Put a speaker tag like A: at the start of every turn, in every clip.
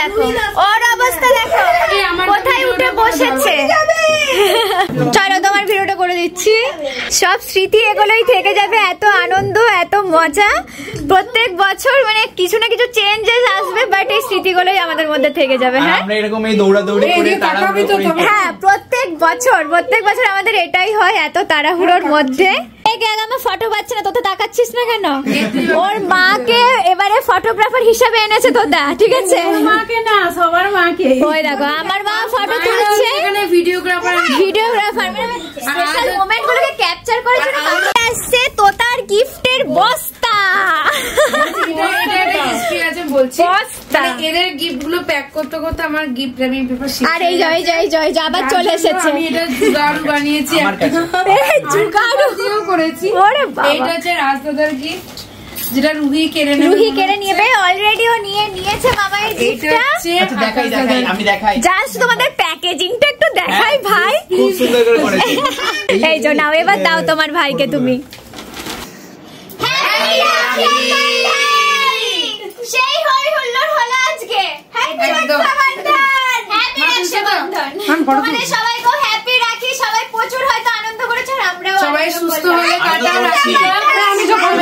A: দেখো, ওর অবস্থা দেখো কোথায় উঠে বসেছে। চলো তোমার ভিডিওটা করে দিচ্ছি। সব স্মৃতি এগুলোই থেকে যাবে, এত আনন্দ এত মজা। প্রত্যেক বছর মানে কিছু না কিছু চেঞ্জেস আসবে, বাট এই স্মৃতিগুলোই আমাদের মধ্যে থেকে যাবে। হ্যাঁ
B: আমরা এরকম এই দৌড়াদৌড়ি করে তাড়াহুড়ো করি।
A: হ্যাঁ প্রত্যেক বছর আমাদের এটাই হয়, এত তাড়াহুড়োর মধ্যে। আমার ফটো পাচ্ছে না, তোতে তাকাচ্ছিস না কেন? ওর মাকে এবারে ফটোগ্রাফার হিসাবে এনেছে তোদা, ঠিক আছে?
C: মাকে না, সবার মাকে।
A: ওই দেখো আমার মা ফটো তুলছে,
C: এখানে ভিডিওগ্রাফার
A: মানে স্পেশাল মোমেন্টগুলোকে ক্যাপচার করার জন্য আসছে তোতার গিফটের বস্তা।
C: বলছি এদের গিফট গুলো প্যাক করতে করতে আমার গিফট র্যাপিং পেপার শেষ।
A: আর এই জয় আবার চলে এসেছে।
C: আমি এটা জুগাড়ু বানিয়েছি,
A: জুগাড়ু
C: দিয়েও করেছি।
A: ওরে বাবা,
C: এটা হচ্ছে রাজদাদার গিফট, যেটা রুহি কেড়ে
A: নেবে। অলরেডি ও নিয়েছে মামা এই গিফটটা।
B: আচ্ছা দেখাই আমি দেখাই,
A: জাস্ট তোমাদের প্যাকেজিংটা একটু দেখাই ভাই,
B: খুব সুন্দর করে করেছে।
A: এই যে নাও, এবার দাও তোমার ভাইকে তুমি। সেই হই হুল্লোড় হলো আজকে। হ্যাপি রক্ষাবন্ধন, তোমাদের সবাইকে হ্যাপি রাখি। সবাই প্রচুর হয়তো আনন্দ করেছে, আর আমরাও
C: সবাই সুস্থ হয়ে কাটাও রাখিটা। আমি যখন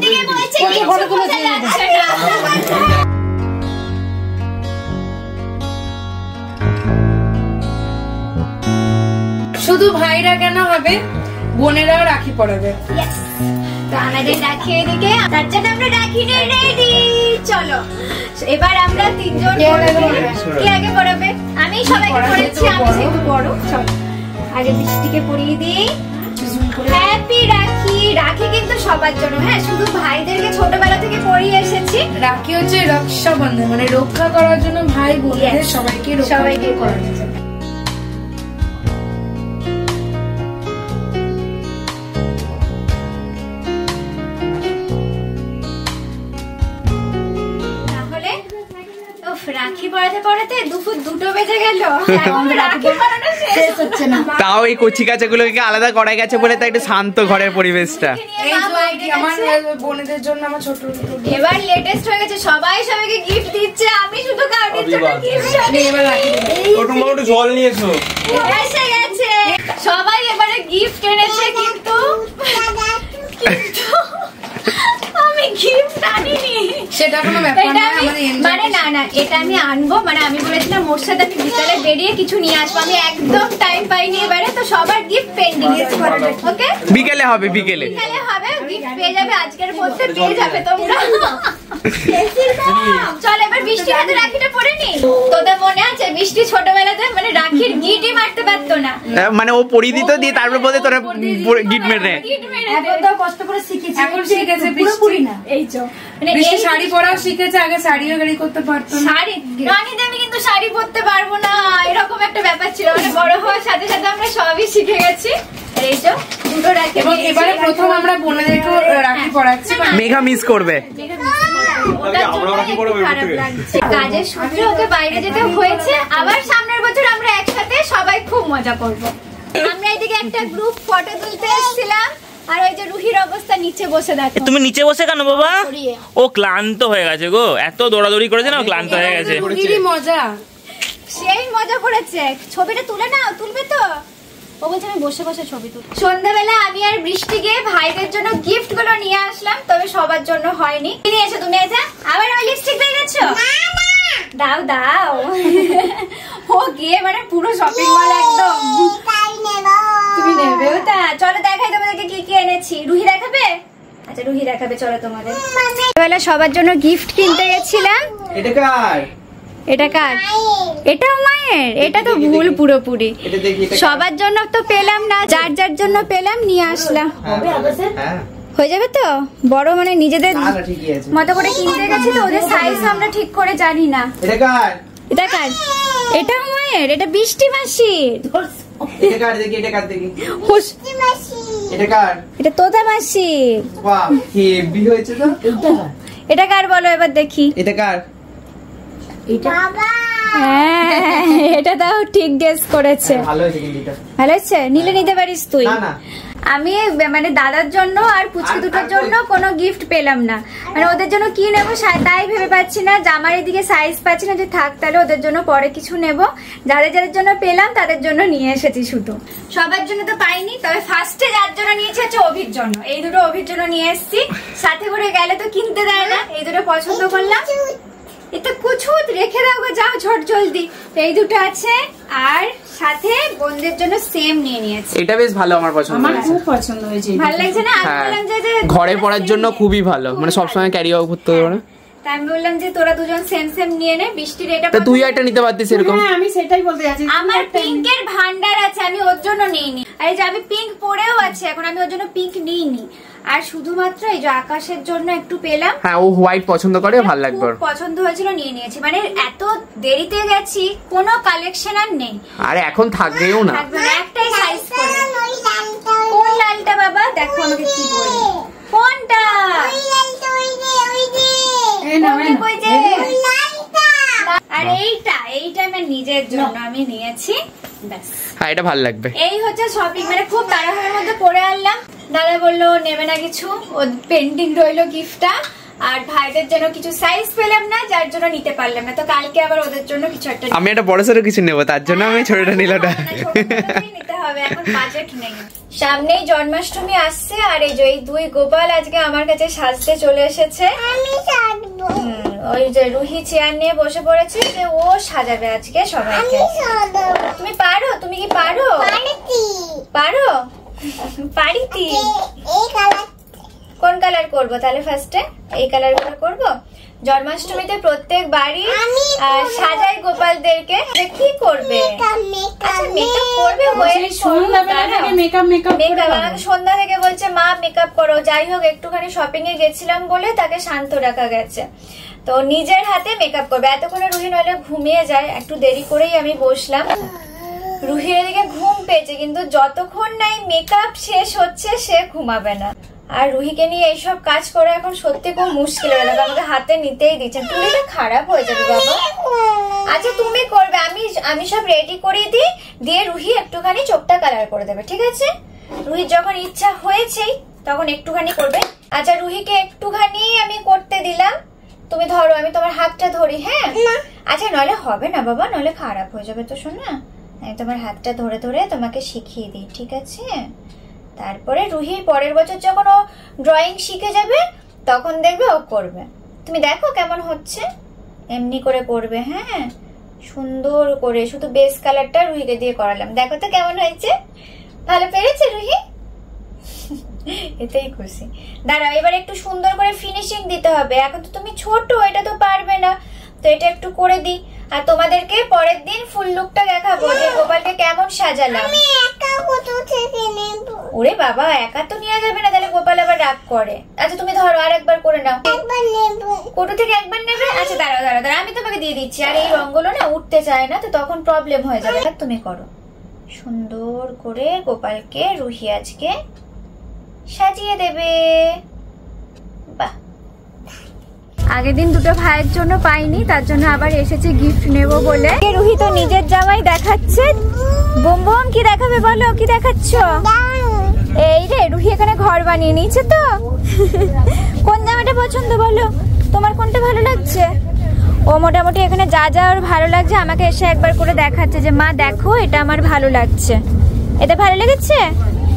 A: দিকে বলছি কি ফটো যাচ্ছে না।
C: শুধু ভাইরা কেন হবে, বোনেরাও রাখি পরাবে।
A: তো আমাদের রাখি এদিকে, তার জন্য আমরা রাখি নিয়ে রেডি। চলো এবার আমরা তিনজন কে আগে পড়াবে? আমি সবাইকে পড়াচ্ছি, আমি যেহেতু বড়। চলো আগে বৃষ্টিকে পরিয়ে দিই। হ্যাপি রাখি। রাখি কিন্তু সবার জন্য, হ্যাঁ, শুধু ভাইদেরকে ছোটবেলা থেকে পরিয়ে এসেছি।
C: রাখি হচ্ছে রক্ষাবন্ধন, মানে রক্ষা করার জন্য ভাই বোনদের সবাইকে করা যায়।
A: রাখি পড়াতে পড়াতে দুপুর 2টো বেজে গেল, রাখি পড়ানো শেষ হচ্ছে না।
B: তাও এই কচি কাচাগুলোকে আলাদা করা গেছে বলে তাই একটু শান্ত ঘরের পরিবেশটা।
C: আমার বোনেদের জন্য আমার ছোট
A: এবার লেটেস্ট হয়ে গেছে, সবাইকে গিফট দিচ্ছে, আমি শুধু কাউরির জন্য গিফট নিয়ে। এবার
B: একটু জল নিয়ে এসো।
A: এসে গেছে, সবাই এবারে গিফট এনেছে, কিন্তু আমি গিফট আনিনি।
C: সেটা কোনো ব্যাপার না,
A: মানে না এটা আমি আনবো, মানে আমি বলেছিলাম ওর সাথে আমি বিকালে বেরিয়ে কিছু নিয়ে আসবো, আমি একদম টাইম পাইনি এবারে। তো সবার গিফট পেন্ডিং আছে, ওকে?
B: বিকেলে হবে, বিকেলে
A: হবে, গিফট পেয়ে যাবে, আজকের মধ্যে পেয়ে যাবে তোমরা। চল এবার বৃষ্টির হাতে রাখিটা পরে নি। তোদের মনে আছে বৃষ্টি ছোটবেলাতে মানে রাখির গিটই মারতে পারতো না,
B: মানে ও পরিয়ে দিত, দিয়ে তারপর বলতে তোরা গিট মেরে।
A: এখন তো কষ্ট করে শিখেছি,
C: এখন শিখেছে পুরোপুরি না। এই যে মানে এই শাড়ি পরাও শিখেছে, আগে শাড়িও গাড়ি করতে পারতো না।
A: শাড়ি রানীতে আমি কিন্তু শাড়ি পরতে পারবো না, এরকম একটা ব্যাপার ছিল। মানে বড় হওয়ার সাথে সাথে আমরা সবই শিখে গেছি। এই যে দুটো রাখি,
C: এবং এবারে প্রথম আমরা বোনেদেরকে রাখি পরাচ্ছি।
B: মেঘা মিস করবে।
A: কাজের সূত্রে ওকে বাইরে যেতে হয়েছে, আবার সামনের বছর আমরা একসাথে সবাই খুব মজা করবো। আমরা এদিকে একটা গ্রুপ ফটো তুলতে এসেছিলাম, আর ওই যে রুহির অবস্থা নিচে বসে দেখো।
D: তুমি নিচে বসে কেন বাবা? ও ক্লান্ত হয়ে গেছে গো, এত দৌড়াদৌড়ি করেছে না, ক্লান্ত হয়ে গেছে।
C: মজা,
A: সেই মজা করেছে। ছবিটা তুলে নাও, তুলবে তো? ও বলছে আমি বসে বসে ছবি তুলি। সন্ধ্যাবেলা আমি আর বৃষ্টি গিয়ে ভাইদের জন্য গিফট গুলো নিয়ে আসলাম, তবে সবার জন্য হয়নি। নিয়ে এসো তুমি। এসে আবার ওই লিপস্টিক দিয়ে গেছো? দাও ও গিয়ে মানে পুরো শপিং মল একদম। তুমি নেবে ওটা? চলো দেখাই তোমাদেরকে কি কি এনেছি। রুহি দেখাবে? আচ্ছা রুহি দেখাবে, চলো তোমাদের। সন্ধ্যাবেলা সবার জন্য গিফট কিনতে গেছিলাম।
B: এটা কার?
A: এটা কার? এটাও মায়ের। এটা তো ভুল পুরোপুরি, সবার জন্য তো পেলাম না, যার যার জন্য পেলাম নিয়ে আসলাম। হয়ে যাবে তো? বড় মানে নিজেদের মতো করে কিনতে গেছি তো, ওদের সাইজ আমরা ঠিক করে জানি না।
B: এটা কার?
A: এটা কার? এটাও মায়ের। এটা বৃষ্টি মাসির।
B: এটা কার? দেখি এটা কার, দেখি এটা কার?
A: এটা তোতা মাসির।
B: বাহ কি হেভি হয়েছে তো।
A: এটা কার বলো এবার দেখি।
B: এটা কার?
A: হ্যাঁ এটা তাও ঠিক গেস করেছে।
B: ভালো হয়েছে কিন্তু এটা।
A: ভালো হয়েছে, নিলে নিতে পারিস তুই।
B: না না
A: আমি মানে দাদার জন্য আর পুচকি দুটোর জন্য কোনো গিফট পেলাম না, মানে ওদের জন্য কি নেবো তাই ভেবে পাচ্ছি না। জামার এদিকে সাইজ পাচ্ছি না, যে থাক তাহলে ওদের জন্য পরে কিছু নেব। যাদের যাদের জন্য পেলাম তাদের জন্য নিয়ে এসেছি শুধু, সবার জন্য তো পাইনি। তবে ফার্স্টে যার জন্য নিয়েছি হচ্ছে অভির জন্য, এই দুটো অভির জন্য নিয়ে এসেছি। সাথে করে গেলে তো কিনতে দেয় না, এই দুটো পছন্দ করলাম। এটা কুছুত রেখে দাও গো, যাও ঝট জলদি। এই দুটো আছে, আর সাথে বোনদের জন্য সেম নিয়ে নিয়েছি।
B: এটা বেশ ভালো, আমার পছন্দ
C: আমার
B: হয়েছে।
C: খুব পছন্দ হয়েছে।
A: ভালো লাগছে না? আমি বললাম যে
B: ঘরে পড়ার জন্য খুবই ভালো, মানে সবসময় ক্যারি আউট করতে পারো।
A: তাই আমি বললাম যে তোরা দুজন সেম সেম নিয়ে নে। বৃষ্টির এটা
B: তা তুই একটা নিতে পারতিস এরকম।
C: হ্যাঁ আমি সেটাই বলতে যাচ্ছি,
A: আমার পিঙ্কের ভান্ডার আছে, আমি ওর জন্য নিইনি। আর এই যে আমি পিঙ্ক পরেও আছে এখন, আমি ওর জন্য পিঙ্ক নিইনি। আর শুধুমাত্র এই যে আকাশের জন্য একটু পেলাম।
B: হ্যাঁ ও হোয়াইট পছন্দ করে, ভালো লাগবে ওর।
A: পছন্দ হয়েছিল নিয়ে নিয়েছি, মানে এত দেরিতে গেছি কোনো কালেকশন আর নেই।
B: আরে এখন থাকবেও না,
A: থাকবে না, একটাই সাইজ করে। কোন লালটা বাবা? দেখো আমাকে কি বলে। কোনটা? আর এইটা আমার নিজের জন্য আমি নিয়েছি।
B: হ্যাঁ এটা ভালো লাগবে।
A: এই হচ্ছে শপিং, মানে খুব তাড়াহুড়োর মধ্যে পরে আনলাম। দাদা বললো নেবে না কিছু, ও পেন্টিং রইলো গিফটটা। আর ভাইদের জন্য কিছু সাইজ পেলাম না, যার জন্য নিতে পারলাম না। তো কালকে আবার ওদের জন্য কিছু একটা,
B: আমি একটা বড় সড়ো কিছু নেবো, তার জন্য আমি ছোটটা নিলাম।
A: নিতে হবে, এখন বাজেট নেই। সামনেই জন্মাষ্টমী আসছে, আর এই যে এই দুই গোপাল আজকে আমার কাছে সাজতে চলে এসেছে। ওই যে রুহি চেয়ার নিয়ে বসে পড়েছে, যে ও সাজাবে আজকে সবাইকে। তুমি পারো? তুমি কি পারো? পারো? পারিতি। কোন কালার করবো তাহলে? ফার্স্টে এই কালার গুলো করবো। জন্মাষ্টমীতে প্রত্যেক বাড়ি সাজায় গোপালদেরকে। কি করবে? মেকআপ করবে। সন্ধ্যা থেকে বলছে মা মেকআপ করো। যাই হোক, একটুখানি শপিং এ গেছিলাম বলে তাকে শান্ত রাখা গেছে, তো নিজের হাতে মেকআপ করবে। এতক্ষণে রুহি নইলে ঘুমিয়ে যায়, একটু দেরি করেই আমি বসলাম। রুহির এদিকে ঘুম পেয়েছে, কিন্তু যতক্ষণ নাই মেকআপ শেষ হচ্ছে সে ঘুমাবে না। আর রুহিকে নিয়ে এইসব কাজ করে এখন সত্যি খুব মুশকিল হয়ে গেল, আমাকে হাতে নিতেই দিচ্ছেন। তুমি এটা খারাপ হয়ে যাবে বাবা। আচ্ছা তুমি করবে, আমি সব রেডি করে দিই, দিয়ে রুহি একটুখানি চোখটা কালার করে দেবে, ঠিক আছে? রুহির যখন ইচ্ছা হয়েছেই তখন একটুখানি করবে। আচ্ছা রুহিকে একটুখানি আমি করতে দিলাম, তুমি ধরো, আমি তোমার হাতটা ধরি। হ্যাঁ আচ্ছা, নইলে হবে না বাবা, নইলে খারাপ হয়ে যাবে তো। শোনা, আমি তোমার হাতটা ধরে ধরে তোমাকে শিখিয়ে দিই, ঠিক আছে? তারপরে রুহির পরের বছর যখন ও ড্রয়িং শিখে যাবে তখন দেখবে ও করবে। তুমি দেখো কেমন হচ্ছে, এমনি করে করবে। হ্যাঁ সুন্দর করে, শুধু বেস কালারটা রুহিকে দিয়ে করালাম। দেখো তো কেমন হয়েছে, ভালো পেরেছে রুহি? এতেই খুশি। দাঁড়াও, এবার একটু সুন্দর করে ফিনিশিং দিতে হবে। এখন তো তুমি ছোট, এটা তো পারবে না, তো এটা একটু করে দিই। আর তোমাদেরকে পরের দিন ফুল লুকটা দেখাবো যে গোপালকে কেমন সাজালাম। ওরে বাবা, একা তো নিয়ে যাবে না, তাহলে গোপাল আবার রাগ করে। আচ্ছা তুমি ধরো, আর একবার করে নাও। কোটো থেকে একবার নেবে? আচ্ছা দাঁড়াও দাঁড়াও দাঁড়াও, আমি তোমাকে দিয়ে দিচ্ছি। আর এই রঙগুলো না উঠতে চায় না, তো তখন প্রবলেম হয়ে যাবে। তুমি করো সুন্দর করে, গোপালকে রুহি আজকে সাজিয়ে দেবে। বাহ, আগের দিন দুটো ভাইয়ের জন্য পাইনি, তার জন্য আবার এসেছে গিফট নেব বলে। রুহি তো নিজের জামাই দেখাচ্ছে। বোম বোম কি দেখাবে বলো, কি দেখাচ্ছ? এই রে, রুহি এখানে ঘর বানিয়ে নিয়েছে তো। কোন জামাটা পছন্দ বলো, তোমার কোনটা ভালো লাগছে? ও মোটামুটি এখানে যা যা ওর ভালো লাগছে আমাকে এসে একবার করে দেখাচ্ছে যে মা দেখো এটা আমার ভালো লাগছে। এটা ভালো লেগেছে,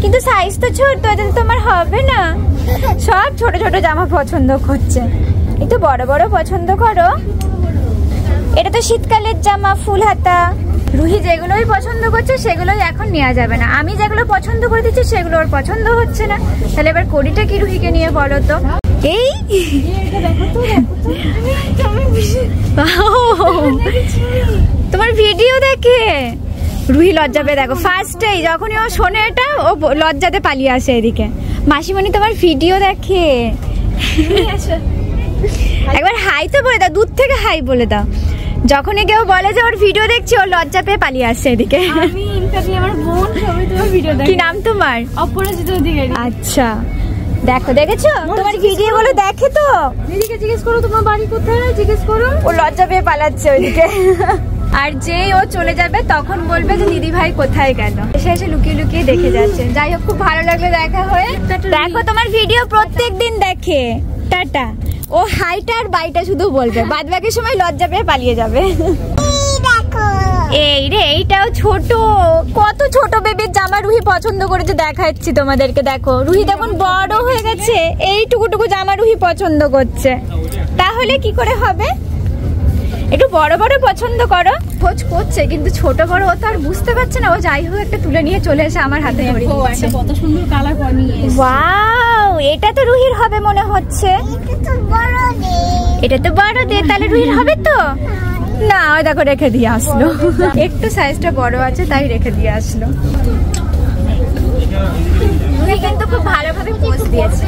A: কিন্তু সাইজ তো ছোট, এটা তো তোমার হবে না। সব ছোট ছোট জামা পছন্দ করছে, একটু বড় বড় পছন্দ করো। এটা তো শীতকালের জামা, ফুল হাতা। রুহি যেগুলোই পছন্দ করছে সেগুলোই এখন নেওয়া যাবে না। আমি যেগুলো পছন্দ করে দিচ্ছি সেগুলো ওর পছন্দ হচ্ছে না। তাহলে এবার করিটা কি রুহিকে নিয়ে বলো তো? এই তোমার ভিডিও দেখে রুহি লজ্জা পেয়ে, দেখো ফার্স্টেই যখনই ও শোনে এটা, ও লজ্জাতে পালিয়ে আসে এদিকে। মাসিমণি তোমার ভিডিও দেখে, একবার হাই তো বলে দাও, দূর থেকে হাই বলে দাও। যখনই কেউ বলে যে ওর ভিডিও দেখছি, ও লজ্জা পেয়ে পালিয়ে আসছে এদিকে।
E: আমি ইনফ্যাক্টলি আমার বোন সবাই তোমার ভিডিও দেখে।
A: কি নাম তোমার?
E: অপরাজিতা অধিকারী।
A: আচ্ছা দেখো, দেখেছো তোমার ভিডিও গুলো দেখে তো।
E: দিদিকে জিজ্ঞেস করো তোমার বাড়ি কোথায়, জিজ্ঞেস করো।
A: ও লজ্জা পেয়ে পালাচ্ছে ওইদিকে। আর যেই ও চলে যাবে তখন বলবে যে দিদি ভাই কোথায় গেল, এসে এসে লুকিয়ে লুকিয়ে দেখে যাচ্ছে। যাই হোক, খুব ভালো লাগলো দেখা হয়ে। দেখো তোমার ভিডিও প্রত্যেক দিন দেখে। টাটা। ও হাইটা আর বাইটা শুধু বলবে, বাদ বাকি সময় লজ্জা পেয়ে পালিয়ে যাবে। এই রে, এইটাও ছোট, কত ছোট বেবির জামা রুহি পছন্দ করেছে দেখাচ্ছি তোমাদেরকে। দেখো রুহি তখন বড় হয়ে গেছে, এইটুকুটুকু জামা রুহি পছন্দ করছে। তাহলে কি করে হবে? একটু বড় বড় পছন্দ করো। খোঁজ করছে কিন্তু ছোট বড় ও তো আর বুঝতে পারছে না। ও যাই হোক একটা তুলে নিয়ে চলে এসে আমার হাতে ধরে দিচ্ছে।
E: কত সুন্দর কালার বানিয়ে।
A: ওয়াও, এটা তো রুহির হবে মনে হচ্ছে। এটা তো বড় দে, তাহলে রুহির হবে তো না। ওই দেখো রেখে দিয়ে আসলো, একটু সাইজটা বড় আছে তাই রেখে দিয়ে আসলো। রুহি কিন্তু খুব ভালোভাবে পোজ দিয়েছে,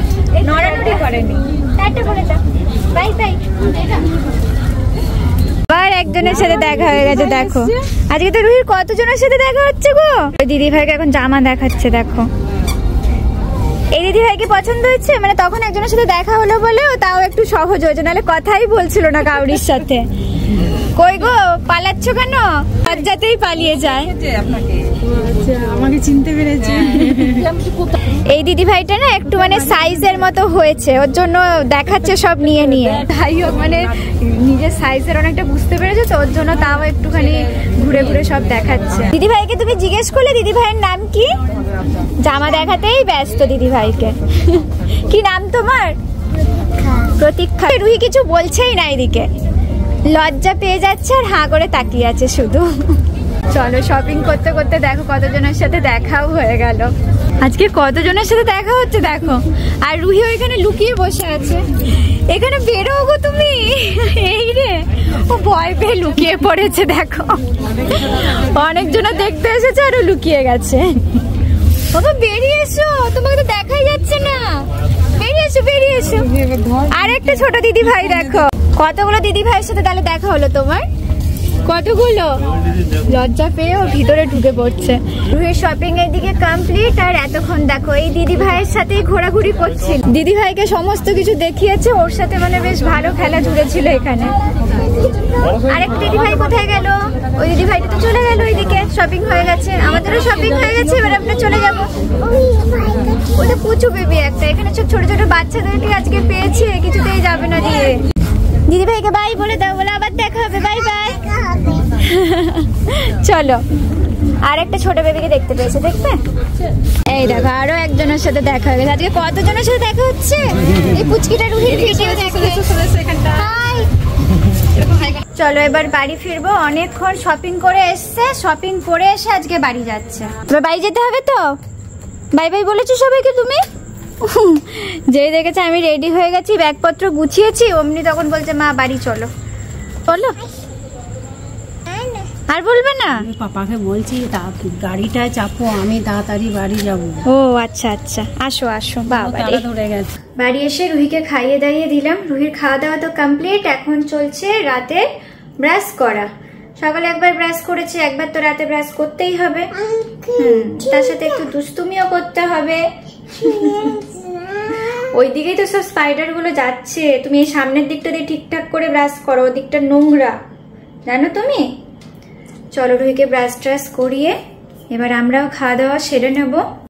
A: নড়ানড়ি করেনি। টাটা করে দাও, বাই বাই। আবার একজনের সাথে দেখা হয়ে গেছে। দেখো আজকে তো রুহির কতজনের সাথে দেখা হচ্ছে গো। ওই দিদি ভাইকে এখন জামা দেখাচ্ছে। দেখো এই দিদি ভাইকে পছন্দ হচ্ছে, মানে তখন একজনের সাথে দেখা হলো বলে তাও একটু সহজ হয়েছে, নাহলে কথাই বলছিল না কাউরির সাথে। কই গো, পালাচ্ছ কেন? লজ্জাতেই পালিয়ে যায়।
E: আমাকে চিনতে পেরেছে।
A: এই দিদি ভাইটা না একটু মানে সাইজের মতো হয়েছে, ওর জন্য দেখাচ্ছে সব নিয়ে নিয়ে। যাই হোক, মানে নিজের সাইজের অনেকটা বুঝতে পেরেছে তো, ওর জন্য তাও একটুখানি ঘুরে ঘুরে সব দেখাচ্ছে। দিদি ভাইকে তুমি জিজ্ঞেস করলে দিদি ভাইয়ের নাম কি? জামা দেখাতেই ব্যস্ত দিদি ভাইকে। কি নাম তোমার? প্রতীক্ষা। রুহি কিছু বলছেই না, এদিকে লজ্জা পেয়ে যাচ্ছে আর হাঁ করে তাকিয়ে আছে শুধু। চলো শপিং করতে করতে দেখো কতজনের সাথে দেখাও হয়ে গেল। আজকে কতজনের সাথে দেখা হচ্ছে দেখো। আর রুহি ওইখানে লুকিয়ে বসে আছে। এখানে বেরো গো তুমি। এই রে, ও ভয় পেয়ে লুকিয়ে পড়েছে। দেখো অনেকজন দেখতে এসেছে আর ও লুকিয়ে গেছে। বাবা বেরিয়ে এসো, তোমাকে তো দেখাই যাচ্ছে না। বেরিয়ে এসো, বেরিয়ে এসো। আর একটা ছোট দিদি ভাই দেখো। কতগুলো দিদি ভাইয়ের সাথে তাহলে দেখা হলো তোমার? কতগুলো? লজ্জা পেয়ে ও ভিতরে ঢুকে পড়ছে। রুহির শপিং এর দিকে কমপ্লিট। আর এতক্ষণ দেখো এই দিদি ভাইয়ের সাথেই ঘোরাঘুরি করছিল। দিদি ভাইকে সমস্ত কিছু দেখিয়েছে, ওর সাথে মানে বেশ ভালো খেলা জুড়েছিল এখানে। আরেকটা দিদি ভাই কোথায় গেল? ওই দিদি ভাইটা তো চলে গেল ওইদিকে, শপিং হয়ে গেছে। আমাদেরও শপিং হয়ে গেছে, এবার আমরা চলে যাবো। ওটা পুচু বেবি একটা, এখানে সব ছোট ছোট বাচ্চাদেরকে আজকে পেয়েছে, কিছুতেই যাবে না দিয়ে। দিদি ভাইকে বাই বলে দাও, বলে আবার দেখা হবে। Bye bye. চলো, আর একটা ছোট বেবিকে দেখতে পেয়েছে, দেখবে? এই দেখো আরো একজনের সাথে দেখা হয়ে গেছে। আজকে কতজনের সাথে দেখা হচ্ছে? এই পুচকিটা রুহির ভিডিও দেখে। হাই। চলো এবার বাড়ি ফিরবো। অনেকক্ষণ শপিং করে এসছে, শপিং করে এসে আজকে বাড়ি যাচ্ছে। এবার বাড়ি যেতে হবে তো। বাই বাই বলেছো সবাইকে তুমি? যেই দেখেছে আমি রেডি হয়ে গেছি, ব্যাগপত্র গুছিয়েছি, অমনি তখন বলছে মা বাড়ি চলো। চলো, আর বলবে না?
E: পাপাকে বলছি গাড়িটায় চাপো, আমি তাড়াতাড়ি বাড়ি যাবো।
A: ও আচ্ছা আচ্ছা, আসো আসো। বাবা
E: ধরে গেছে।
A: বাড়ি এসে রুহিকে খাইয়ে দাইয়ে দিলাম। রুহির খাওয়া দাওয়া তো কমপ্লিট। এখন চলছে রাতে ব্রাশ করা। সকালে একবার ব্রাশ করেছে, একবার তো রাতে ব্রাশ করতেই হবে। তার সাথে একটু দুষ্টুমিও করতে হবে। ওই দিকেই তো সব স্পাইডার গুলো যাচ্ছে। তুমি এই সামনের দিকটা দিয়ে ঠিকঠাক করে ব্রাশ করো, ওই দিকটা নোংরা, জানো তুমি? চলো রুহিকে ব্রাশ ট্রাশ করিয়ে এবার আমরাও খাওয়া দাওয়া সেরে নেবো।